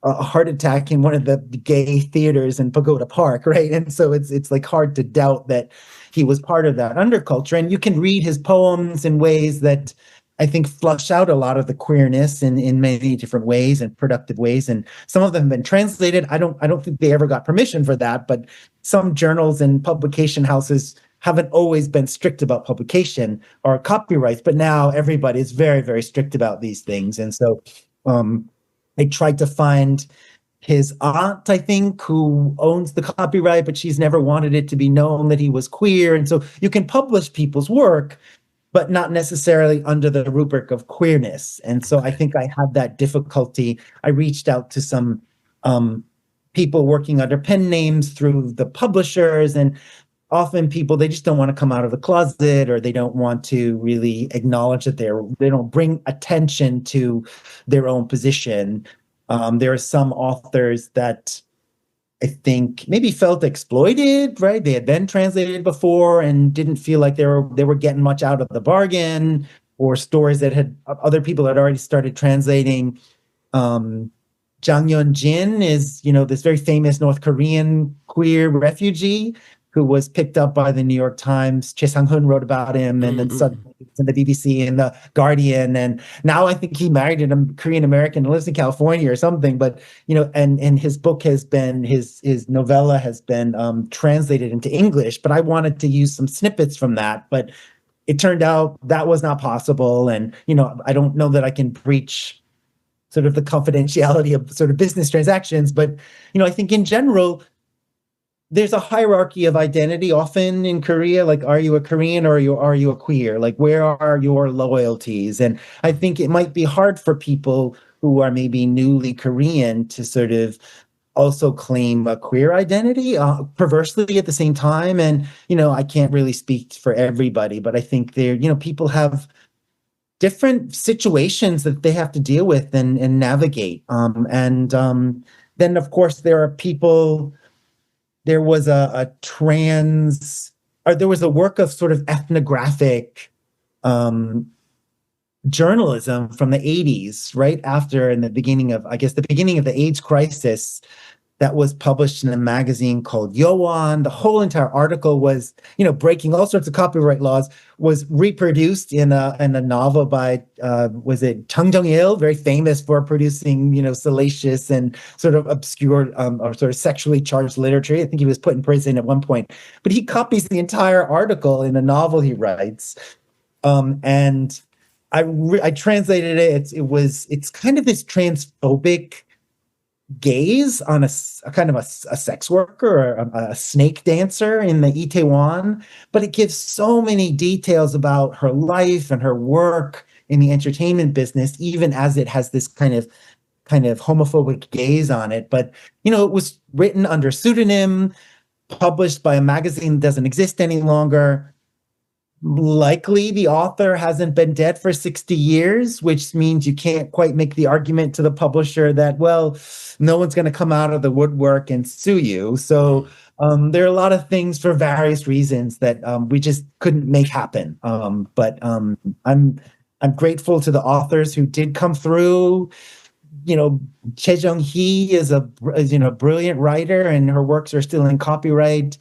heart attack in one of the gay theaters in Pagoda Park, right? And so it's like hard to doubt that he was part of that underculture. And you can read his poems in ways that I think flush out a lot of the queerness in many different ways and productive ways. And some of them have been translated. I don't think they ever got permission for that, but some journals and publication houses haven't always been strict about publication or copyrights, but now everybody is very, very strict about these things. And so I tried to find his aunt, I think, who owns the copyright, but she's never wanted it to be known that he was queer. And so you can publish people's work, but not necessarily under the rubric of queerness. And so I think I had that difficulty. I reached out to some people working under pen names through the publishers, and often people, they just don't want to come out of the closet, or they don't want to really acknowledge that they don't bring attention to their own position. There are some authors that I think maybe felt exploited, right? They had been translated before and didn't feel like they were getting much out of the bargain, or stories that had other people had already started translating. Jang Yeon-jin is, this very famous North Korean queer refugee who was picked up by the New York Times. Choi Sang-hoon wrote about him, and then suddenly it's in the BBC and the Guardian. And now I think he married a Korean American and lives in California or something. But, and his book has been, his novella has been translated into English. But I wanted to use some snippets from that. But it turned out that was not possible. And, I don't know that I can breach sort of the confidentiality of sort of business transactions. But, I think in general, there's a hierarchy of identity often in Korea. Like, are you a Korean or are you a queer? Like, where are your loyalties? And I think it might be hard for people who are maybe newly Korean to sort of also claim a queer identity, perversely at the same time. And, I can't really speak for everybody, but I think people have different situations that they have to deal with and navigate. Then, of course, there are people. There was there was a work of sort of ethnographic journalism from the 80s, right after the beginning of the AIDS crisis, that was published in a magazine called Yoan. The whole entire article was, breaking all sorts of copyright laws, was reproduced in a novel by, was it Chung Jung-il, very famous for producing, salacious and sort of obscure or sort of sexually charged literature. I think he was put in prison at one point, but he copies the entire article in a novel he writes. And I translated it. It's kind of this transphobic gaze on a kind of a sex worker or a snake dancer in the Itaewon, but it gives so many details about her life and her work in the entertainment business, even as it has this kind of homophobic gaze on it. But it was written under pseudonym, published by a magazine that doesn't exist any longer. Likely the author hasn't been dead for 60 years, which means you can't quite make the argument to the publisher that, well, no one's going to come out of the woodwork and sue you. So there are a lot of things for various reasons that we just couldn't make happen. But I'm grateful to the authors who did come through. Choi-jung-hee is a brilliant writer, and her works are still in copyright.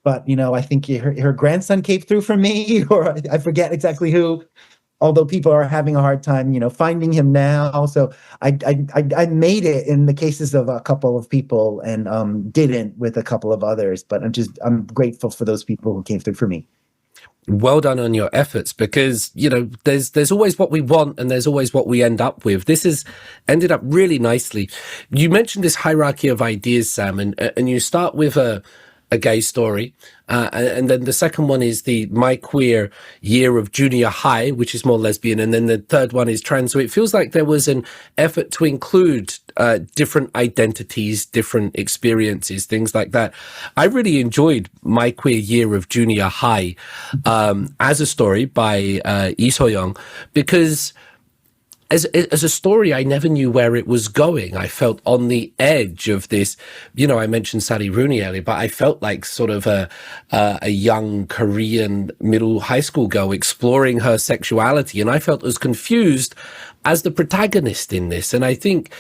But, I think her grandson came through for me, or I forget exactly who, although people are having a hard time, finding him now. So I made it in the cases of a couple of people, and didn't with a couple of others. But I'm grateful for those people who came through for me. Well done on your efforts, because, there's always what we want and there's always what we end up with. This has ended up really nicely. You mentioned this hierarchy of ideas, Sam, and you start with a gay story. And then the second one is the My Queer Year of Junior High, which is more lesbian. And then the third one is trans. So it feels like there was an effort to include different identities, different experiences, things like that. I really enjoyed My Queer Year of Junior High as a story by Seoyoung, because as a story, I never knew where it was going. I felt on the edge of this. I mentioned Sally Rooney earlier, but I felt like sort of a young Korean middle high school girl exploring her sexuality, and I felt as confused as the protagonist in this. And I think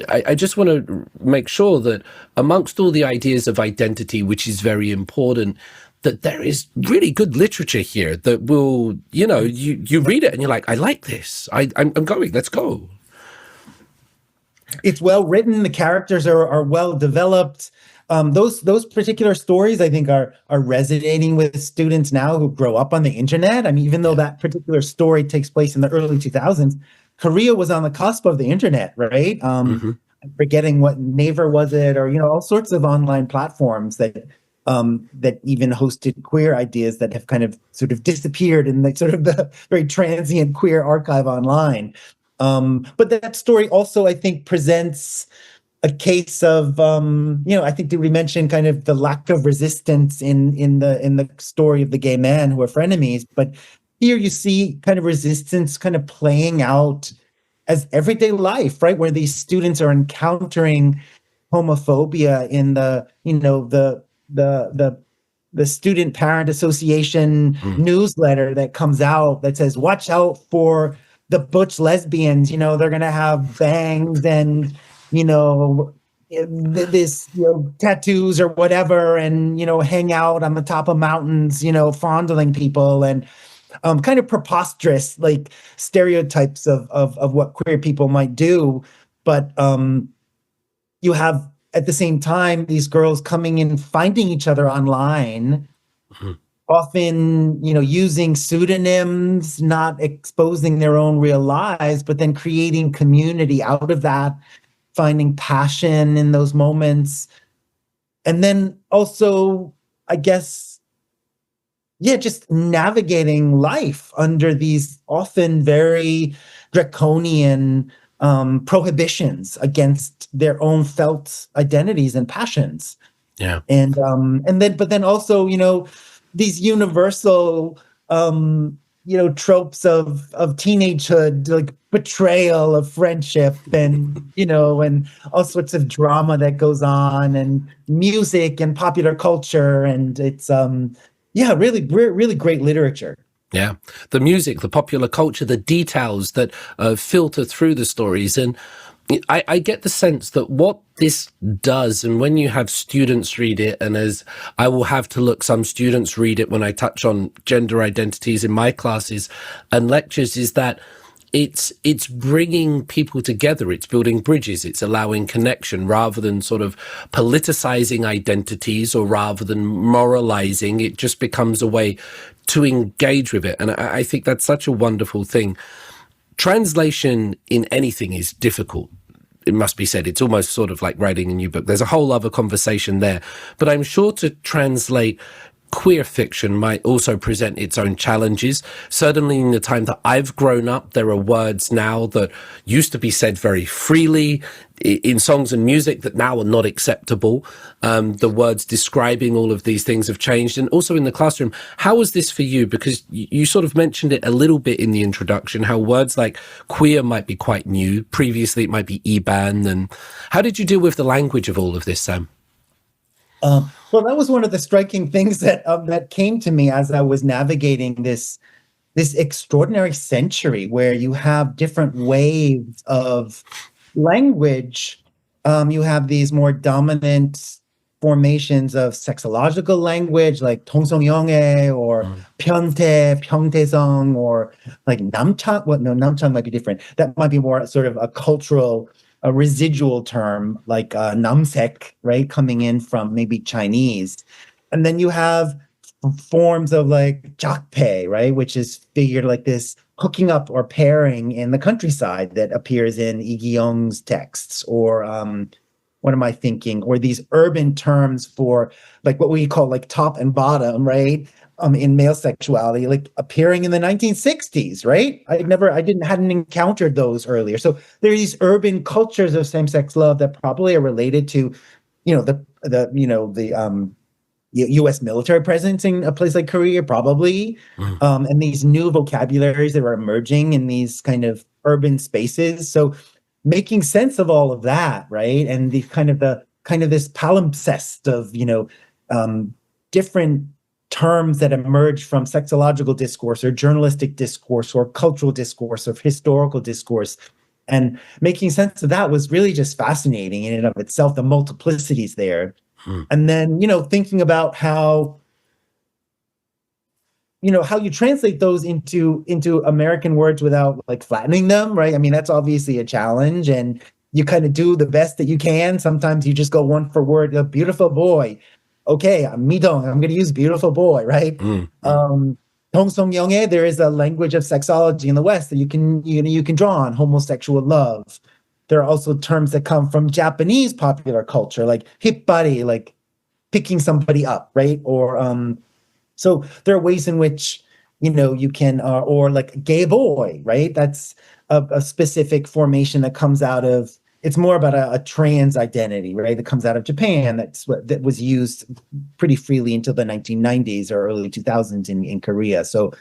I just want to make sure that amongst all the ideas of identity, which is very important, that there is really good literature here that will, you read it and you're like, I like this. I'm going, let's go. It's well written. The characters are well developed. Those particular stories, I think, are resonating with students now who grow up on the internet. I mean, even though that particular story takes place in the early 2000s, Korea was on the cusp of the internet, right? I'm forgetting what Naver was it, or all sorts of online platforms that even hosted queer ideas that have kind of sort of disappeared in the very transient queer archive online. But that story also, I think, presents a case of, I think that we mentioned kind of the lack of resistance in the story of the gay men who are frenemies. But here you see kind of resistance kind of playing out as everyday life, right? Where these students are encountering homophobia in the student parent association newsletter that comes out that says, watch out for the butch lesbians, they're going to have bangs and, this, tattoos or whatever, and, hang out on the top of mountains, fondling people, and kind of preposterous, like stereotypes of what queer people might do. But you have, at the same time, these girls coming in, finding each other online, often, using pseudonyms, not exposing their own real lives, but then creating community out of that, finding passion in those moments. And then also, I guess, just navigating life under these often very draconian prohibitions against their own felt identities and passions. Yeah. And then also, these universal, tropes of teenagehood, like betrayal of friendship and, and all sorts of drama that goes on, and music and popular culture. And it's, really, really great literature. Yeah. The music, the popular culture, the details that filter through the stories. And I get the sense that what this does, and when you have students read it, and as I will have to look, some students read it when I touch on gender identities in my classes and lectures, is that it's bringing people together. It's building bridges. It's allowing connection rather than sort of politicizing identities, or rather than moralizing. It just becomes a way to engage with it. And I think that's such a wonderful thing. Translation in anything is difficult. It must be said. It's almost sort of like writing a new book. There's a whole other conversation there. But I'm sure to translate queer fiction might also present its own challenges. Certainly in the time that I've grown up, there are words now that used to be said very freely in songs and music that now are not acceptable. The words describing all of these things have changed. And also in the classroom, how was this for you? Because you sort of mentioned it a little bit in the introduction, how words like queer might be quite new. Previously, it might be Iban. And how did you deal with the language of all of this, Sam? Well, that was one of the striking things that came to me as I was navigating this extraordinary century, where you have different waves of language. You have these more dominant formations of sexological language, like Seoyoung or Pyeongtaesung, or like Namchang. Well, no, Namchang might be different. That might be more sort of a cultural, a residual term, like namsek, right, coming in from maybe Chinese. And then you have forms of like jakpe, right, which is figured like this hooking up or pairing in the countryside that appears in Yi Gwangsu's texts, or what am I thinking? Or these urban terms for like what we call like top and bottom, right? In male sexuality, like appearing in the 1960s, right? Hadn't encountered those earlier. So there are these urban cultures of same-sex love that probably are related to, the U.S. military presence in a place like Korea, probably, and these new vocabularies that are emerging in these kind of urban spaces. So making sense of all of that, right, and the kind of this palimpsest of different terms that emerge from sexological discourse or journalistic discourse or cultural discourse or historical discourse. And making sense of that was really just fascinating in and of itself, the multiplicities there. And then, thinking about how you translate those into American words without like flattening them, right? I mean, that's obviously a challenge, and you kind of do the best that you can. Sometimes you just go one for word, a beautiful boy. Okay, midong, I'm going to use beautiful boy, right? Young에, there is a language of sexology in the West that you can draw on, homosexual love. There are also terms that come from Japanese popular culture, like hippari, like picking somebody up, right? Or so there are ways in which you can, or like gay boy, right? That's a specific formation that comes out of. It's more about a trans identity, right? That comes out of Japan. That was used pretty freely until the 1990s or early 2000s in Korea. So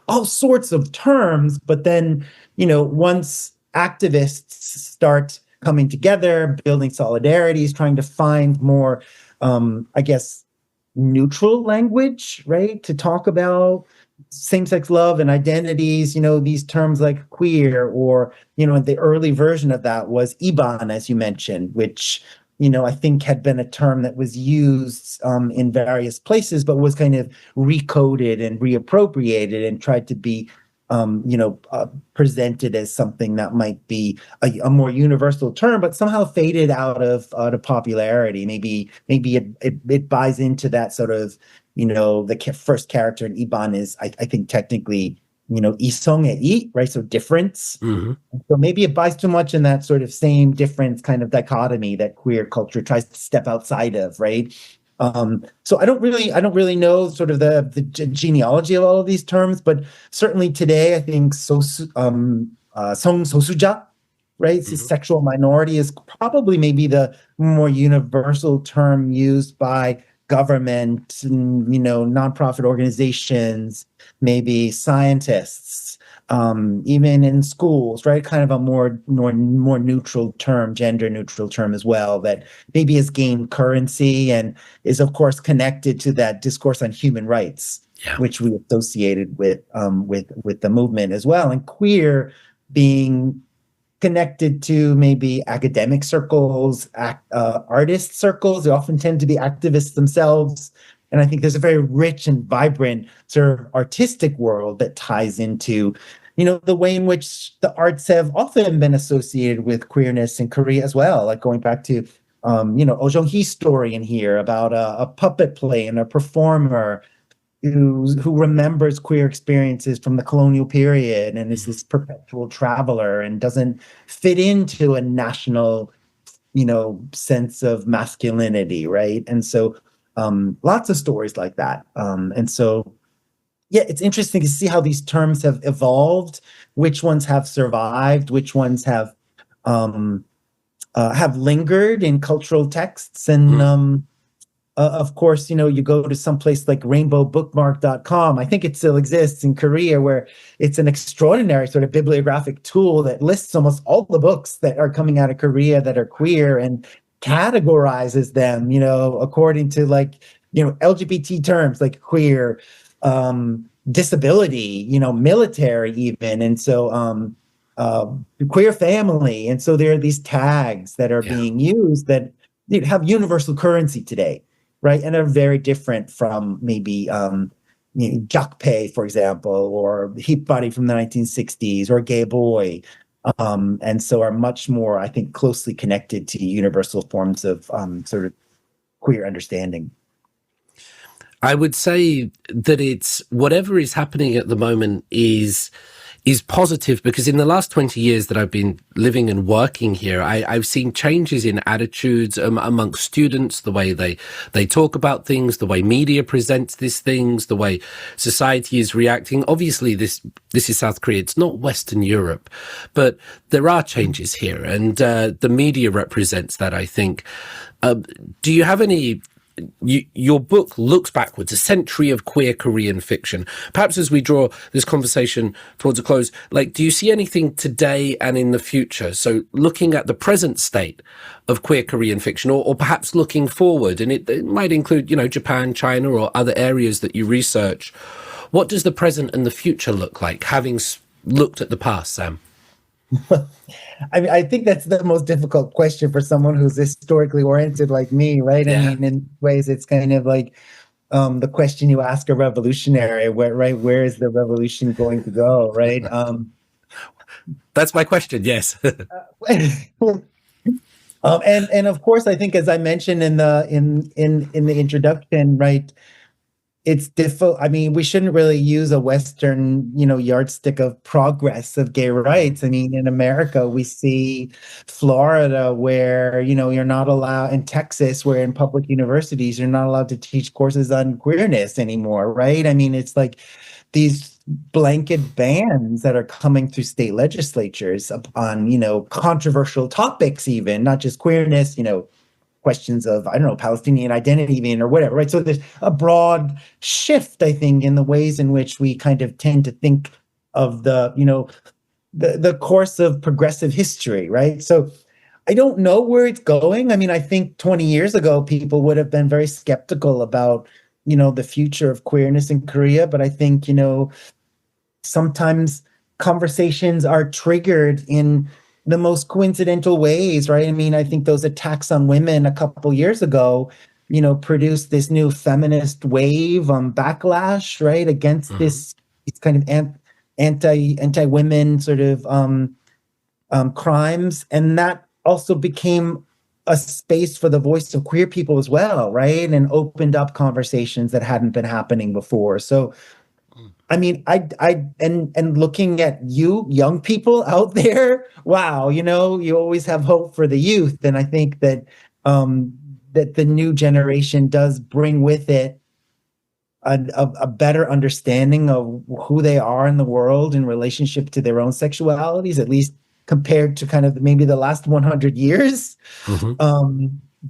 all sorts of terms, but then, once activists start coming together, building solidarities, trying to find more, I guess, neutral language, right? To talk about same-sex love and identities, these terms like queer, or, the early version of that was Iban, as you mentioned, which, I think had been a term that was used in various places, but was kind of recoded and reappropriated and tried to be, presented as something that might be a more universal term, but somehow faded out of popularity. Maybe it buys into that sort of, the first character in Iban is, I think, technically, 이성애이, right? So difference. So maybe it buys too much in that sort of same difference kind of dichotomy that queer culture tries to step outside of, right? So I don't really know sort of the genealogy of all of these terms, but certainly today I think 성소수자, right? Sexual minority is probably maybe the more universal term used by government and, nonprofit organizations, maybe scientists, even in schools, right? Kind of a more neutral term, gender neutral term as well, that maybe has gained currency and is, of course, connected to that discourse on human rights, which we associated with the movement as well, and queer being connected to maybe academic circles, artist circles. They often tend to be activists themselves. And I think there's a very rich and vibrant sort of artistic world that ties into, the way in which the arts have often been associated with queerness in Korea as well. Like going back to, Oh Jung-hee's story in here about a puppet play and a performer who remembers queer experiences from the colonial period and is this perpetual traveler and doesn't fit into a national, sense of masculinity, right? And so lots of stories like that. And so, it's interesting to see how these terms have evolved, which ones have survived, which ones have lingered in cultural texts. And of course, you go to some place like rainbowbookmark.com. I think it still exists in Korea, where it's an extraordinary sort of bibliographic tool that lists almost all the books that are coming out of Korea that are queer and categorizes them, according to LGBT terms like queer, disability, military even. And so queer family. And so there are these tags that are being used that have universal currency today, right? And are very different from maybe jakpe, for example, or hippari from the 1960s, or gay boy. And so are much more, I think, closely connected to universal forms of sort of queer understanding. I would say that it's whatever is happening at the moment is positive, because in the last 20 years that I've been living and working here, I've seen changes in attitudes amongst students, the way they talk about things, the way media presents these things, the way society is reacting. Obviously, this is South Korea. It's not Western Europe, but there are changes here, and the media represents that, I think. Do you have any your book looks backwards, a century of queer Korean fiction. Perhaps as we draw this conversation towards a close, like, do you see anything today and in the future? So looking at the present state of queer Korean fiction, or perhaps looking forward, and it might include, Japan, China, or other areas that you research. What does the present and the future look like, having looked at the past, Sam? I mean, I think that's the most difficult question for someone who's historically oriented like me, right? Yeah. I mean, in ways, it's kind of like the question you ask a revolutionary, where is the revolution going to go, right? That's my question, yes. And of course, I think, as I mentioned in the introduction, right, it's difficult. I mean, we shouldn't really use a Western, yardstick of progress of gay rights. I mean, in America, we see Florida where, you're not allowed, in Texas, where in public universities, you're not allowed to teach courses on queerness anymore, right? I mean, it's like these blanket bans that are coming through state legislatures on, controversial topics, even not just queerness, questions of, I don't know, Palestinian identity even, or whatever, right? So there's a broad shift, I think, in the ways in which we kind of tend to think of the course of progressive history, right? So I don't know where it's going. I mean, I think 20 years ago, people would have been very skeptical about, the future of queerness in Korea. But I think, sometimes conversations are triggered in the most coincidental ways, right? I mean, I think those attacks on women a couple years ago, produced this new feminist wave, backlash, right, against this kind of anti-women sort of crimes, and that also became a space for the voice of queer people as well, right, and opened up conversations that hadn't been happening before. So I mean, and looking at you, young people out there, wow, you always have hope for the youth. And I think that that the new generation does bring with it a better understanding of who they are in the world in relationship to their own sexualities, at least compared to kind of maybe the last 100 years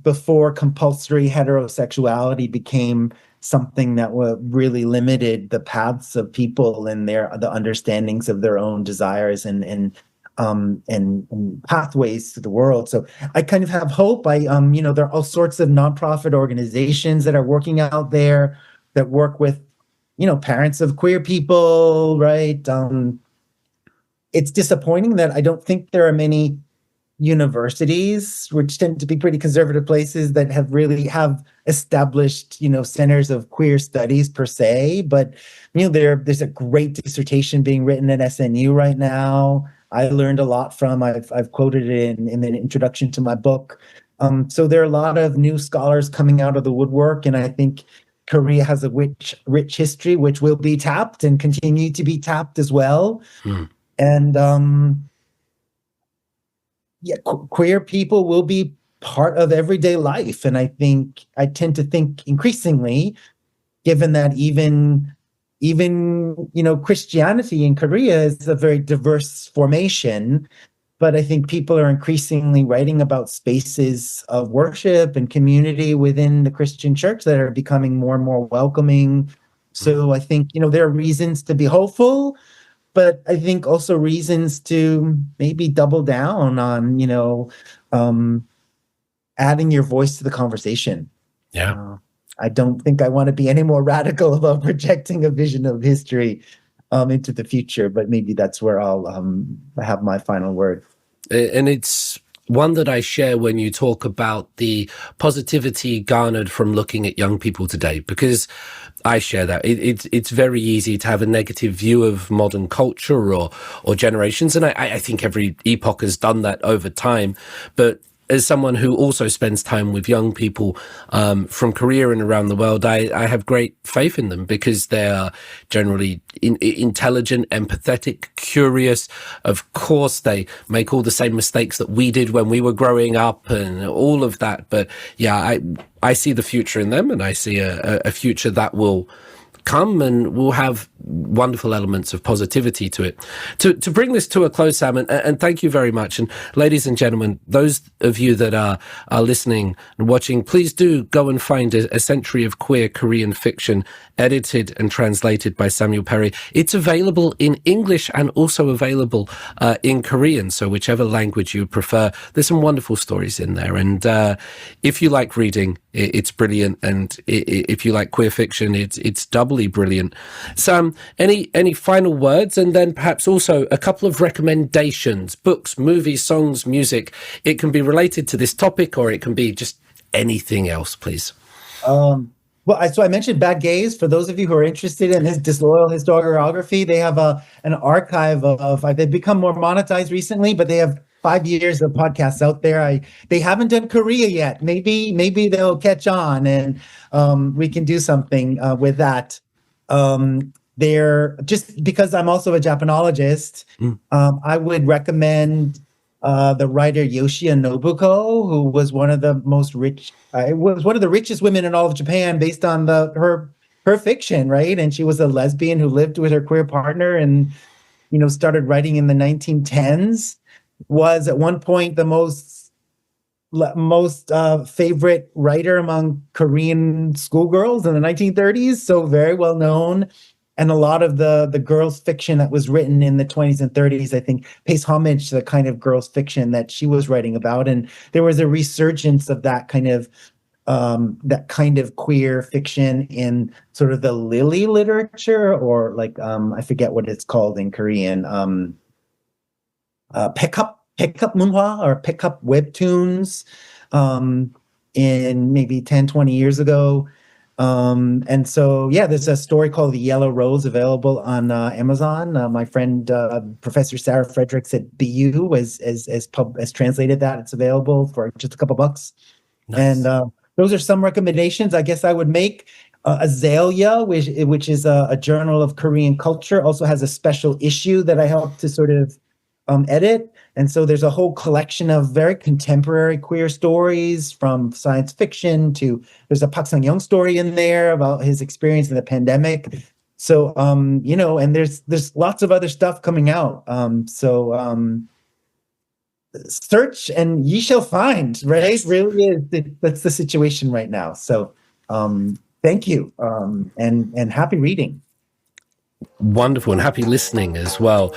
before compulsory heterosexuality became something that really limited the paths of people and the understandings of their own desires and pathways to the world. So I kind of have hope. There are all sorts of nonprofit organizations that are working out there that work with, parents of queer people, right? It's disappointing that I don't think there are many universities, which tend to be pretty conservative places, that have established, centers of queer studies per se. But, there's a great dissertation being written at SNU right now. I learned a lot from, I've quoted it in the introduction to my book. So there are a lot of new scholars coming out of the woodwork, and I think Korea has a rich history, which will be tapped and continue to be tapped as well. And queer people will be part of everyday life. And I tend to think increasingly, given that even Christianity in Korea is a very diverse formation, but I think people are increasingly writing about spaces of worship and community within the Christian church that are becoming more and more welcoming. So I think, there are reasons to be hopeful, but I think also reasons to maybe double down on, adding your voice to the conversation. Yeah. I don't think I want to be any more radical about projecting a vision of history into the future, but maybe that's where I'll have my final word. And it's one that I share when you talk about the positivity garnered from looking at young people today, because I share that. It's very easy to have a negative view of modern culture or generations. And I think every epoch has done that over time. But as someone who also spends time with young people from Korea and around the world, I have great faith in them, because they are generally intelligent, empathetic, curious. Of course, they make all the same mistakes that we did when we were growing up and all of that. But yeah, I see the future in them, and I see a future that will come, and will have wonderful elements of positivity to it. To bring this to a close, Sam, and thank you very much. And ladies and gentlemen, those of you that are listening and watching, please do go and find a century of queer Korean fiction, edited and translated by Samuel Perry. It's available in English and also available in Korean, so whichever language you prefer. There's some wonderful stories in there. And if you like reading, it's brilliant. And if you like queer fiction, it's doubly brilliant. Sam, any final words, and then perhaps also a couple of recommendations, books, movies, songs, music. It can be related to this topic, or it can be just anything else, please. Well, so I mentioned Bad Gays. For those of you who are interested in his disloyal historiography, they have an archive of they've become more monetized recently, but they have 5 years of podcasts out there. They haven't done Korea yet. Maybe they'll catch on, and we can do something with that. They're just because I'm also a Japanologist, I would recommend the writer Yoshia Nobuko, who was one of the most rich, was one of the richest women in all of Japan based on her fiction, right? And she was a lesbian who lived with her queer partner and, started writing in the 1910s, was at one point the most favorite writer among Korean schoolgirls in the 1930s, so very well known. And a lot of the girls' fiction that was written in the 20s and 30s, I think, pays homage to the kind of girls' fiction that she was writing about. And there was a resurgence of that kind of queer fiction in sort of the lily literature, or like I forget what it's called in Korean, pickup munhwa or pickup webtoons in maybe 10, 20 years ago. And so, there's a story called The Yellow Rose available on Amazon. My friend, Professor Sarah Fredericks at BU has translated that. It's available for just a couple bucks. Nice. And those are some recommendations I guess I would make. Azalea, which is a journal of Korean culture, also has a special issue that I helped to sort of edit. And so there's a whole collection of very contemporary queer stories, from science fiction to, there's a Park Sang-young story in there about his experience in the pandemic. So, and there's lots of other stuff coming out. Search and ye shall find, right? Yes. Really is, that's the situation right now. So thank you, and happy reading. Wonderful, and happy listening as well.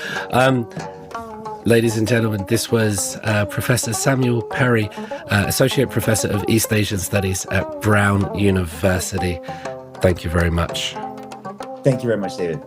Ladies and gentlemen, this was Professor Samuel Perry, Associate Professor of East Asian Studies at Brown University. Thank you very much. Thank you very much, David.